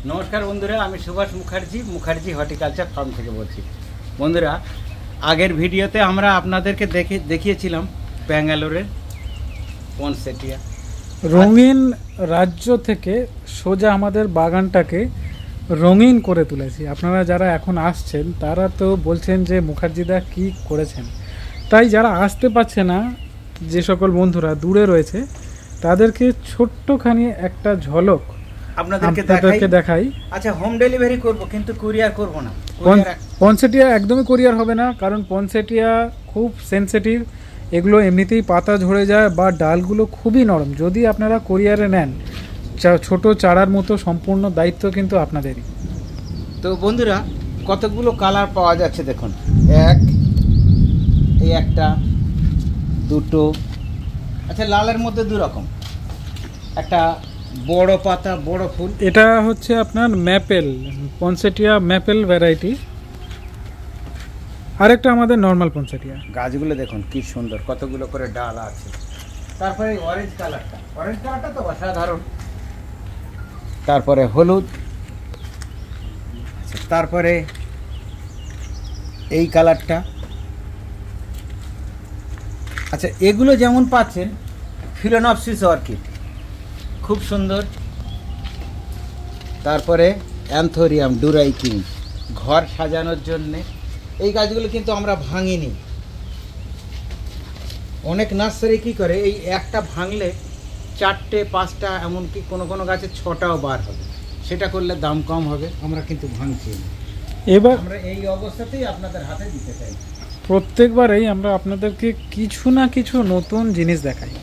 নমস্কার বন্ধুরা, আমি সুভাষ মুখার্জি হর্টিকালচার ফার্ম থেকে বলছি। বন্ধুরা, আগের ভিডিওতে আমরা আপনাদেরকে দেখিয়েছিলাম ব্যাঙ্গালোরের পনসেটিয়া রঙিন রাজ্য থেকে সোজা আমাদের বাগানটাকে রঙিন করে তুলেছি। আপনারা যারা এখন আসছেন তারা তো বলছেন যে মুখার্জিদা কি করেছেন, তাই যারা আসতে পারছে না, যে সকল বন্ধুরা দূরে রয়েছে, তাদেরকে ছোট্টখানি একটা ঝলক আপনাদেরকে দেখাই। আচ্ছা, হোম ডেলিভারি করব, কিন্তু কুরিয়ার করব না। পনসেটিয়া একদমই কুরিয়ার হবে না, কারণ পনসেটিয়া খুব সেনসিটিভ। এগুলো এমনিতেই পাতা ঝরে যায় বা ডালগুলো খুবই নরম। যদি আপনারা কুরিয়ারে নেন, ছোট চারার মতো সম্পূর্ণ দায়িত্ব কিন্তু আপনাদেরই। তো বন্ধুরা, কতগুলো কালার পাওয়া যাচ্ছে দেখুন। এই একটা, দুটো। আচ্ছা, লালের মধ্যে দু রকম, একটা বড় পাতা বড় ফুল। এটা হচ্ছে আপনার ম্যাপেল, পনসেটিয়া ম্যাপেল ভ্যারাইটি। আরেকটা আমাদের নর্মাল পনসেটিয়া। গাছগুলো দেখুন কি সুন্দর, কতগুলো করে ডাল আছে। তারপরে অরেঞ্জ কালারটা তো অসাধারণ। তারপরে হলুদ, তারপরে এই কালারটা। আচ্ছা, এগুলো যেমন পাচ্ছেন ফিলোনপসিস অর্কিড, খুব সুন্দর। তারপরে অ্যান্থোরিয়াম ডুরাইকিং, ঘর সাজানোর জন্যে। এই গাছগুলো কিন্তু আমরা ভাঙিনি। অনেক নার্সারি কী করে, এই একটা ভাঙলে 4টে 5টা, এমনকি কোনো গাছে 6টাও বার হবে। সেটা করলে দাম কম হবে। আমরা কিন্তু ভাঙছি না। এবার আমরা এই অবস্থাতেই আপনাদের হাতে দিতে চাই। প্রত্যেকবারেই আমরা আপনাদেরকে কিছু না কিছু নতুন জিনিস দেখাই,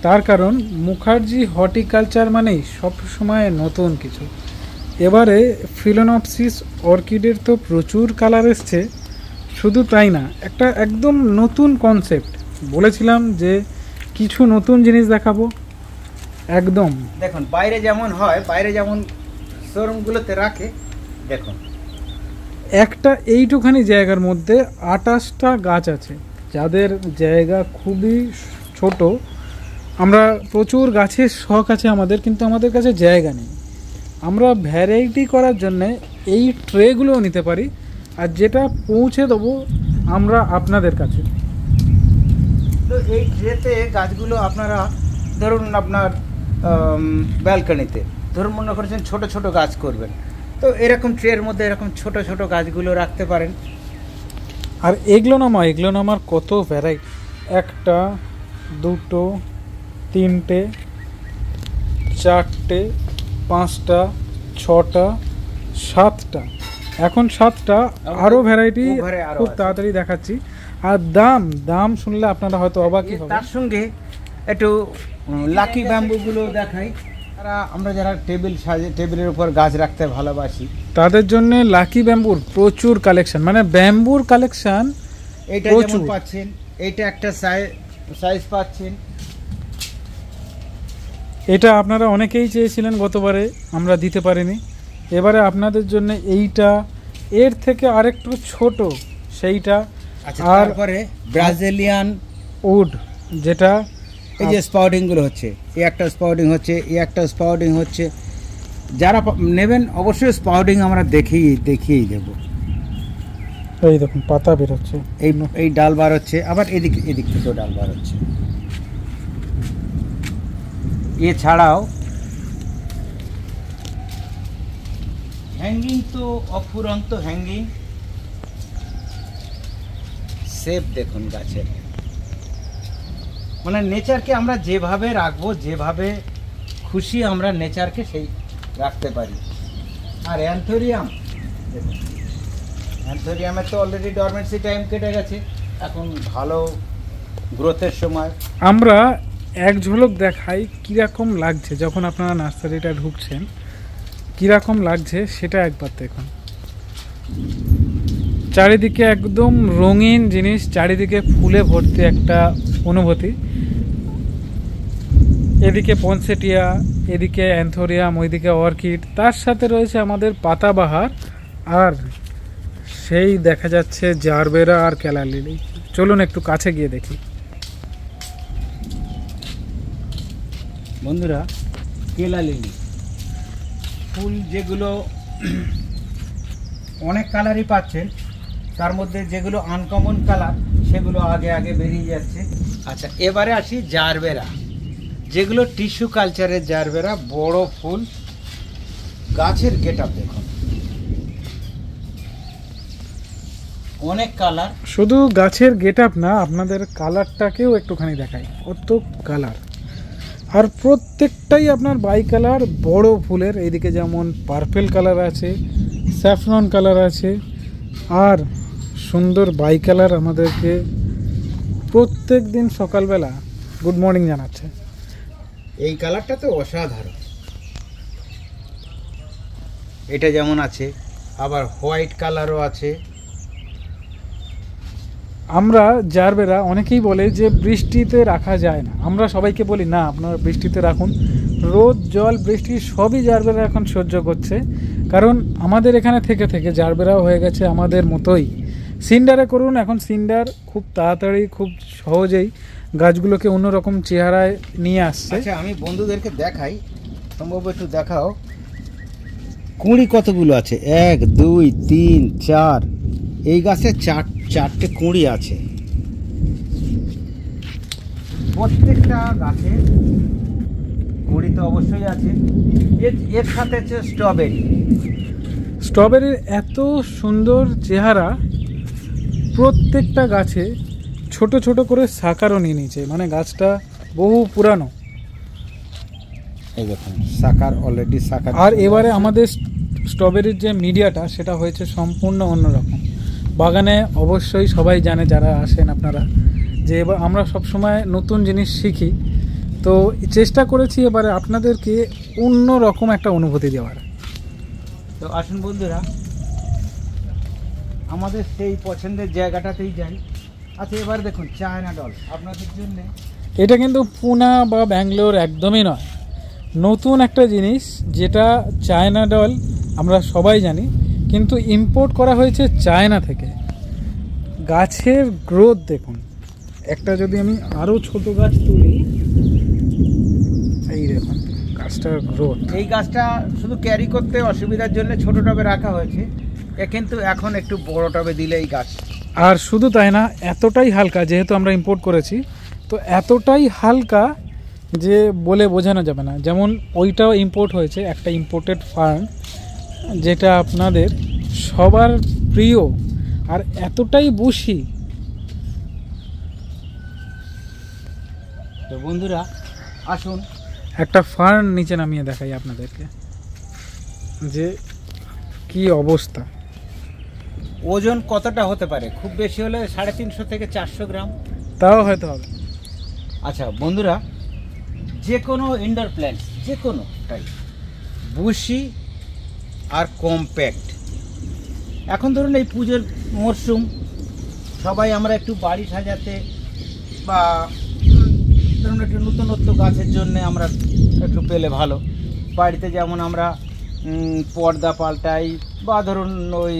তার কারণ মুখার্জি হর্টিকালচার মানেই সবসময় নতুন কিছু। এবারে ফিলোনপসিস অর্কিডের তো প্রচুর কালার এসছে, শুধু তাই না, একটা একদম নতুন কনসেপ্ট। বলেছিলাম যে কিছু নতুন জিনিস দেখাবো। একদম দেখুন, বাইরে যেমন হয়, বাইরে যেমন শোরুমগুলোতে রাখে, দেখুন একটা এইটুখানি জায়গার মধ্যে 28টা গাছ আছে। যাদের জায়গা খুবই ছোট, আমরা প্রচুর গাছের শখ আছে আমাদের, কিন্তু আমাদের কাছে জায়গা নেই। আমরা ভ্যারাইটি করার জন্যে এই ট্রেগুলোও নিতে পারি, আর যেটা পৌঁছে দেবো আমরা আপনাদের কাছে। তো এই ট্রেতে গাছগুলো আপনারা ধরুন আপনার ব্যালকনিতে, ধরুন মনে করছেন ছোট ছোট গাছ করবেন, তো এরকম ট্রের মধ্যে এরকম ছোট ছোট গাছগুলো রাখতে পারেন। আর এগুলোনামার কত ভ্যারাইটি, একটা, দুটো, তিনটে, চারটে, 5টা, 6টা, 7টা, এখন 7টা। আরও ভ্যারাইটি খুব তাড়াতাড়ি দেখাচ্ছি। আর দাম শুনলে আপনারা হয়তো অবাকই হবেন। তার সঙ্গে একটু লাকি ব্যাম্বুগুলো দেখাই। আমরা যারা টেবিলের উপর গাছ রাখতে ভালোবাসি, তাদের জন্য লাকি ব্যাম্বুর প্রচুর কালেকশন, মানে ব্যাম্বুর কালেকশন। এইটা যেমন পাচ্ছেন, এইটা একটা সাইজ পাচ্ছেন। এটা আপনারা অনেকেই চেয়েছিলেন, গতবারে আমরা দিতে পারিনি। এবারে আপনাদের জন্য এইটা, এর থেকে আরেকটু ছোট সেইটা। আর তারপরে ব্রাজিলিয়ান উড, যেটা এই যে স্পাউডিংগুলো হচ্ছে, এই একটা স্পাউডিং হচ্ছে, এই একটা স্পাউডিং হচ্ছে। যারা নেবেন অবশ্যই স্পাউডিং আমরা দেখিয়েই দেব। এই দেখুন পাতা বেরোচ্ছে, এই ডাল বার হচ্ছে, আবার এদিক থেকেও ডাল বার হচ্ছে। এছাড়াও হ্যাঙ্গিং তো অফুরন্ত হ্যাঙ্গিং। শেপ দেখুন গাছের, মানে নেচারকে আমরা যেভাবে রাখবো, যেভাবে খুশি আমরা নেচারকে সেই রাখতে পারি। আর অ্যান্থোরিয়ামের তো অলরেডি ডরমেন্সি টাইম কেটে গেছে, এখন ভালো গ্রোথের সময়। আমরা এক ঝলক দেখাই কীরকম লাগছে যখন আপনারা নার্সারিটা ঢুকছেন, কীরকম লাগছে সেটা একবার দেখুন। চারিদিকে একদম রঙিন জিনিস, চারিদিকে ফুলে ভর্তি একটা অনুভূতি। এদিকে পনসেটিয়া, এদিকে অ্যান্থোরিয়াম, ওইদিকে অর্কিড, তার সাথে রয়েছে আমাদের পাতাবাহার, আর সেই দেখা যাচ্ছে জারবেরা আর কেলা লিলি। চলুন একটু কাছে গিয়ে দেখি। বন্ধুরা, কেলা লিলি ফুল যেগুলো অনেক কালারই পাচ্ছেন, তার মধ্যে যেগুলো আনকমন কালার সেগুলো আগে আগে বেরিয়ে যাচ্ছে। আচ্ছা, এবারে আসি জারবেরা, যেগুলো টিস্যু কালচারের জারবেরা, বড় ফুল, গাছের গেটআপ দেখুন, অনেক কালার। শুধু গাছের গেটআপ না, আপনাদের কালারটাকেও একটুখানি দেখাই, কত কালার, আর প্রত্যেকটাই আপনার বাই কালার, বড় ফুলের। এইদিকে যেমন পার্পেল কালার আছে, স্যাফরন কালার আছে, আর সুন্দর বাই কালার আমাদেরকে প্রত্যেক দিন সকালবেলা গুড মর্নিং জানাচ্ছে। এই কালারটা তো অসাধারণ, এটা যেমন আছে, আবার হোয়াইট কালারও আছে। আমরা জারবেরা অনেকেই বলে যে বৃষ্টিতে রাখা যায় না, আমরা সবাইকে বলি না আপনারা বৃষ্টিতে রাখুন। রোদ, জল, বৃষ্টি সবই জারবেরা এখন সহ্য করছে, কারণ আমাদের এখানে থেকে থেকে জারবেরাও হয়ে গেছে আমাদের মতোই। সিন্ডারে করুন, এখন সিন্ডার খুব তাড়াতাড়ি, খুব সহজেই গাছগুলোকে অন্যরকম চেহারায় নিয়ে আসছে। আচ্ছা, আমি বন্ধুদেরকে দেখাই, সম্ভব একটু দেখাও, কুঁড়ি কতগুলো আছে, 1 2 3 4, এই গাছে চারটে কুঁড়ি আছে। প্রত্যেকটা গাছে কুঁড়ি তো অবশ্যই আছে। এর সাথে আছে স্ট্রবেরি। স্ট্রবেরির এত সুন্দর চেহারা, প্রত্যেকটা গাছে ছোট ছোট করে শাখারও নিয়ে নিয়েছে, মানে গাছটা বহু পুরানো। এই দেখুন শাখার, অলরেডি শাখা। আর এবারে আমাদের স্ট্রবেরির যে মিডিয়াটা সেটা হয়েছে সম্পূর্ণ অন্যরকম। বাগানে অবশ্যই সবাই জানে যারা আসেন আপনারা, যে এবার আমরা সবসময় নতুন জিনিস শিখি, তো চেষ্টা করেছি এবারে আপনাদেরকে অন্য রকম একটা অনুভূতি দেওয়ার। তো আসুন বন্ধুরা, আমাদের সেই পছন্দের জায়গাটাতেই যাই। আচ্ছা, এবার দেখুন চায়না ডল আপনাদের জন্য। এটা কিন্তু পুনা বা ব্যাঙ্গালোর একদমই নয়, নতুন একটা জিনিস, যেটা চায়না ডল আমরা সবাই জানি, কিন্তু ইম্পোর্ট করা হয়েছে চায়না থেকে। গাছের গ্রোথ দেখুন, একটা যদি আমি আরও ছোট গাছ তুলি, এই দেখুন গাছটার গ্রোথ। এই গাছটা শুধু ক্যারি করতে অসুবিধার জন্য ছোট টবে রাখা হয়েছে, কিন্তু এখন একটু বড় টবে দিলে এই গাছ। আর শুধু তাই না, এতটাই হালকা, যেহেতু আমরা ইম্পোর্ট করেছি তো এতটাই হালকা যে বলে বোঝানো যাবে না। যেমন ওইটাও ইম্পোর্ট হয়েছে, একটা ইম্পোর্টেড ফার্ন, যেটা আপনাদের সবার প্রিয়, আর এতটাই বুশি। তো বন্ধুরা আসুন একটা ফার্ন নিচে নামিয়ে দেখাই আপনাদেরকে যে কি অবস্থা। ওজন কতটা হতে পারে? খুব বেশি হলে 350 থেকে 400 গ্রাম, তাও হয়তো হবে। আচ্ছা বন্ধুরা, যে কোনো ইনডোর প্ল্যান্টস, যে কোনো টাইপ, বুশি আর কম্প্যাক্ট। এখন ধরুন এই পুজোর মরশুম, সবাই আমরা একটু বাড়ি সাজাতে বা ধরুন একটু নতুনত্ব গাছের জন্য আমরা একটু পেলে ভালো। বাড়িতে যেমন আমরা পর্দা পাল্টাই, বা ধরুন ওই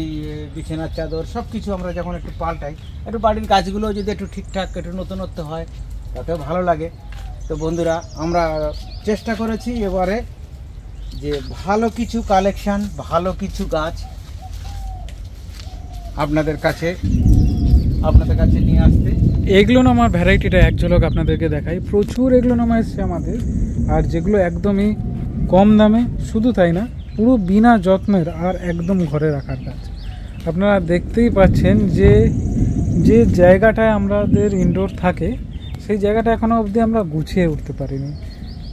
বিছানার চাদর, সব কিছু আমরা যখন একটু পাল্টাই, একটু বাড়ির গাছগুলো যদি একটু ঠিকঠাক একটু নতুনত্ব হয়, তাতেও ভালো লাগে। তো বন্ধুরা, আমরা চেষ্টা করেছি এবারে যে ভালো কিছু কালেকশান, ভালো কিছু গাছ আপনাদের কাছে নিয়ে আসতে। এগুলোনামার ভ্যারাইটিটা এক ঝলক আপনাদেরকে দেখাই। প্রচুর এগুলোনামা এসছে আমাদের, আর যেগুলো একদমই কম দামে, শুধু তাই না, পুরো বিনা যত্নের আর একদম ঘরে রাখার গাছ। আপনারা দেখতেই পাচ্ছেন যে যে জায়গাটায় আমাদের ইনডোর থাকে, সেই জায়গাটা এখনও অবধি আমরা গুছিয়ে উঠতে পারিনি।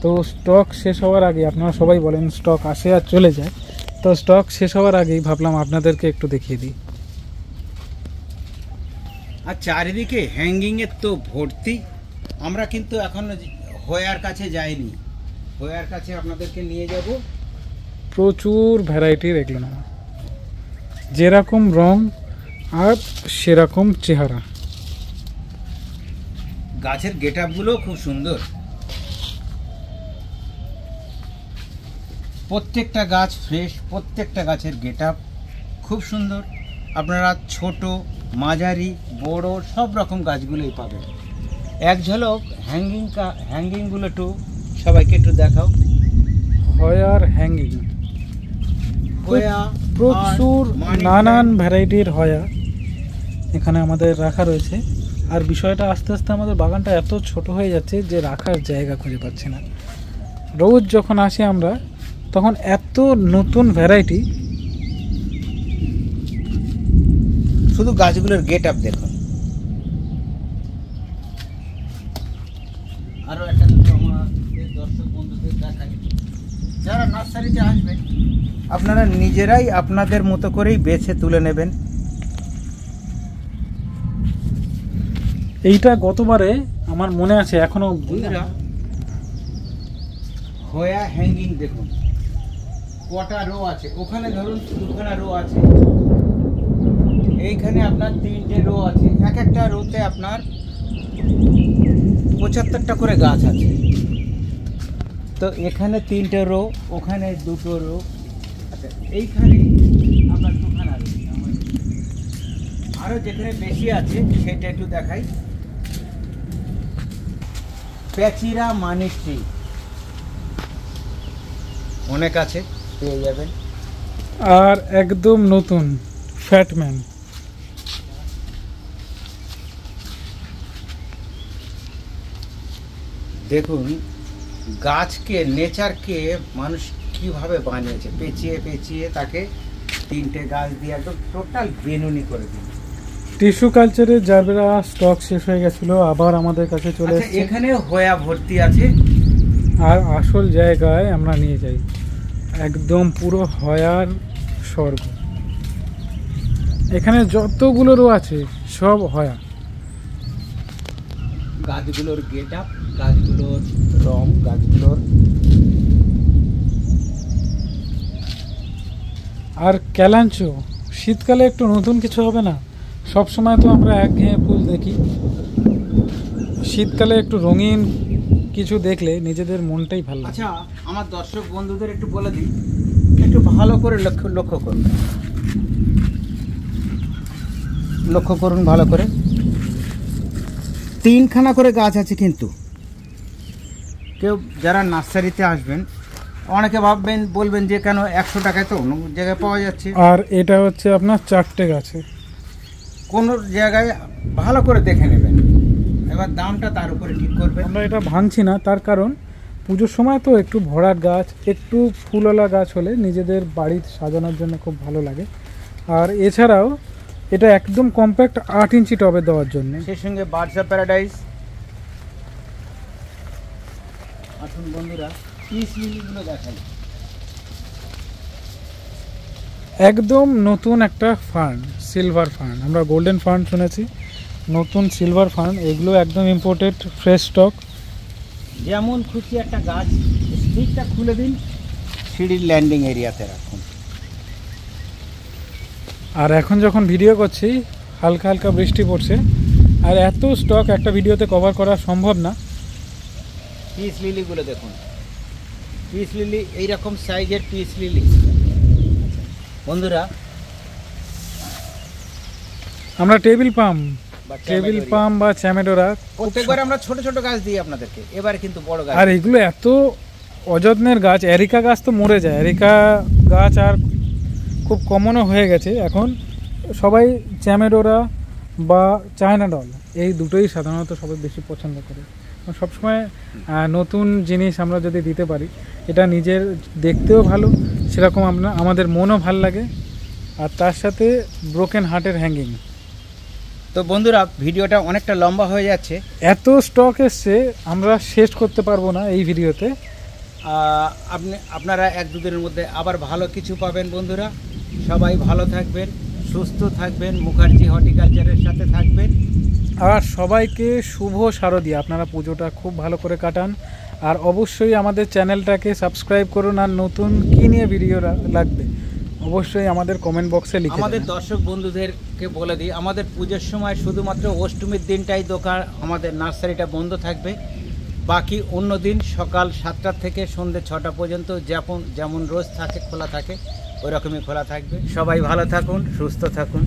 তো স্টক শেষ হওয়ার আগে, আপনারা সবাই বলেন স্টক আসে আর চলে যায়, তো স্টক শেষ হওয়ার আগেই ভাবলাম আপনাদেরকে একটু দেখিয়ে দিই। আর চারিদিকে হ্যাঙ্গিংয়ের তো ভর্তি। আমরা কিন্তু এখন হোয়ার কাছে যাইনি, হোয়ার কাছে আপনাদেরকে নিয়ে যাব। প্রচুর ভ্যারাইটির এগুলোনামা, যেরকম রং আর সেরকম চেহারা। গাছের গেট আপগুলো খুব সুন্দর, প্রত্যেকটা গাছ ফ্রেশ, প্রত্যেকটা গাছের গেট আপ খুব সুন্দর। আপনারা ছোট, মাঝারি, বড় সব রকম গাছগুলোই পাবেন। এক ঝলক হ্যাঙ্গিংগুলো একটু সবাইকে একটু দেখাও। হোয়ার হ্যাঙ্গিং হয়া প্রচুর আর মানি নানান প্ল্যান্ট। ভ্যারাইটির হয়া এখানে আমাদের রাখা রয়েছে। আর বিষয়টা আস্তে আস্তে আমাদের বাগানটা এত ছোট হয়ে যাচ্ছে যে রাখার জায়গা খুঁজে পাচ্ছি না। রোজ যখন আসি আমরা তখন এত নতুন ভ্যারাইটি। শুধু গাছগুলোর গেট আপ দেখুন। আরো একটা দুটো আমাদের দর্শক বন্ধুদের দেখাই, যারা নার্সারিতে আসবেন আপনারা নিজেরাই আপনাদের মতো করেই বেছে তুলে নেবেন। এইটা গতবারে আমার মনে আছে এখনো অবধি। বন্ধুরা হয়া হ্যাঙ্গিং দেখুন কটা রো আছে, ওখানে ধরুন দুখানা রো আছে, এইখানে আপনার 3টে রো আছে, এক একটা রোতে আপনার 75টা করে গাছ আছে। তো এখানে 3টে রো, ওখানে 2টো রো, আচ্ছা এইখানে আপনার দুখানা রো। আরও যেখানে বেশি আছে সেটা একটু দেখাই। প্যাচিরা মানি ট্রি অনেক আছে, পেয়ে যাবেন। আর একদম নতুন ফ্যাটম্যান। দেখুন গাছকে, নেচারকে মানুষ কিভাবে বানিয়েছে, পেঁচিয়ে পেঁচিয়ে তাকে 3টে গাছ দিয়ে একদম টোটাল বেনুনি করে দিল। টিস্যু কালচারের যারা স্টক শেষ হয়ে গেছিল আবার আমাদের কাছে চলে আচ্ছা, এসেছে। এখানে হয়া ভর্তি আছে। আর আসল জায়গায় আমরা নিয়ে যাই, একদম পুরো হয়ার স্বর্গ। এখানে যতগুলো রো আছে সব হয়া। গাছগুলোর গেট আপ, গাছগুলোর রং, গাছগুলোর আর ক্যালাঞ্চো শীতকালে একটু নতুন কিছু হবে না? সব সময় তো আমরা একঘেয়ে ফুল দেখি, শীতকালে একটু রঙিন কিছু দেখলে নিজেদের মনটাই ভালো লাগে। আচ্ছা আমার দর্শক বন্ধুদের একটু বলে দিই, একটু ভালো করে লক্ষ্য করুন, লক্ষ্য করুন ভালো করে। 3খানা করে গাছ আছে, কিন্তু কেউ যারা নার্সারিতে আসবেন অনেকে ভাববেন, বলবেন যে কেন 100 টাকায় তো অন্য জায়গায় পাওয়া যাচ্ছে। আর এটা হচ্ছে আপনার 4টে গাছে। কোনো জায়গায় ভালো করে দেখে নেবেন, এবার দামটা তার উপরে ঠিক করবেন। আমরা এটা ভাঙছি না, তার কারণ পুজোর সময় তো একটু ভরাট গাছ, একটু ফুলওয়ালা গাছ হলে নিজেদের বাড়ির সাজানোর জন্য খুব ভালো লাগে। আর এছাড়াও এটা একদম কম্প্যাক্ট 8 ইঞ্চি টবে দেওয়ার জন্য। সেই সঙ্গে বার্ডস অফ প্যারাডাইস। আসুন বন্ধুরা পিস লিলিগুলো দেখাই। একদম নতুন একটা ফার্ন, সিলভার ফার্ন। আমরা গোল্ডেন ফার্ন শুনেছি, নতুন সিলভার ফার্ন। এগুলো একদম ইম্পোর্টেড ফ্রেশ স্টক। যেমন খুশি একটা গাছ স্টিকটা খুলে দিন, সিঁড়ির ল্যান্ডিং এরিয়াতে রাখুন। আর এখন যখন ভিডিও করছি হালকা হালকা বৃষ্টি পড়ছে, আর এত স্টক একটা ভিডিওতে কভার করা সম্ভব না। পিস লিলিগুলো দেখুন, পিস লিলি এইরকম সাইজের পিস লিলি। বন্ধুরা আমরা টেবিল পাম বা বা চ্যামেডোরা প্রত্যেকবার আমরা ছোট ছোট গাছ দিই আপনাদেরকে, এবারে কিন্তু বড় গাছ। আর এগুলো এত অযত্নের গাছ। এরিকা গাছ তো মরে যায়, এরিকা গাছ আর খুব কমনও হয়ে গেছে এখন। সবাই চ্যামেডোরা বা চায়না ডল এই দুটোই সাধারণত সবাই বেশি পছন্দ করে। সবসময় নতুন জিনিস আমরা যদি দিতে পারি, এটা নিজের দেখতেও ভালো, সেরকম আমাদের মনও ভাল লাগে। আর তার সাথে ব্রোকেন হার্টের হ্যাঙ্গিং। তো বন্ধুরা ভিডিওটা অনেকটা লম্বা হয়ে যাচ্ছে, এত স্টক এসছে আমরা শেষ করতে পারবো না এই ভিডিওতে। আপনারা 1-2 দিনের মধ্যে আবার ভালো কিছু পাবেন। বন্ধুরা সবাই ভালো থাকবেন, সুস্থ থাকবেন, মুখার্জি হর্টিকালচারের সাথে থাকবেন। আর সবাইকে শুভ শারদীয়া। আপনারা পুজোটা খুব ভালো করে কাটান। আর অবশ্যই আমাদের চ্যানেলটাকে সাবস্ক্রাইব করুন। আর নতুন কী নিয়ে ভিডিও লাগবে অবশ্যই আমাদের কমেন্ট বক্সে লিখে আমাদের দেবেন। দর্শক বন্ধুদেরকে বলে দিই, আমাদের পুজোর সময় শুধুমাত্র অষ্টমীর দিনটাই দোকান, আমাদের নার্সারিটা বন্ধ থাকবে। বাকি অন্য দিন সকাল 7টা থেকে সন্ধ্যে 6টা পর্যন্ত যেমন রোজ থাকে খোলা থাকে, ওই রকমই খোলা থাকবে। সবাই ভালো থাকুন, সুস্থ থাকুন।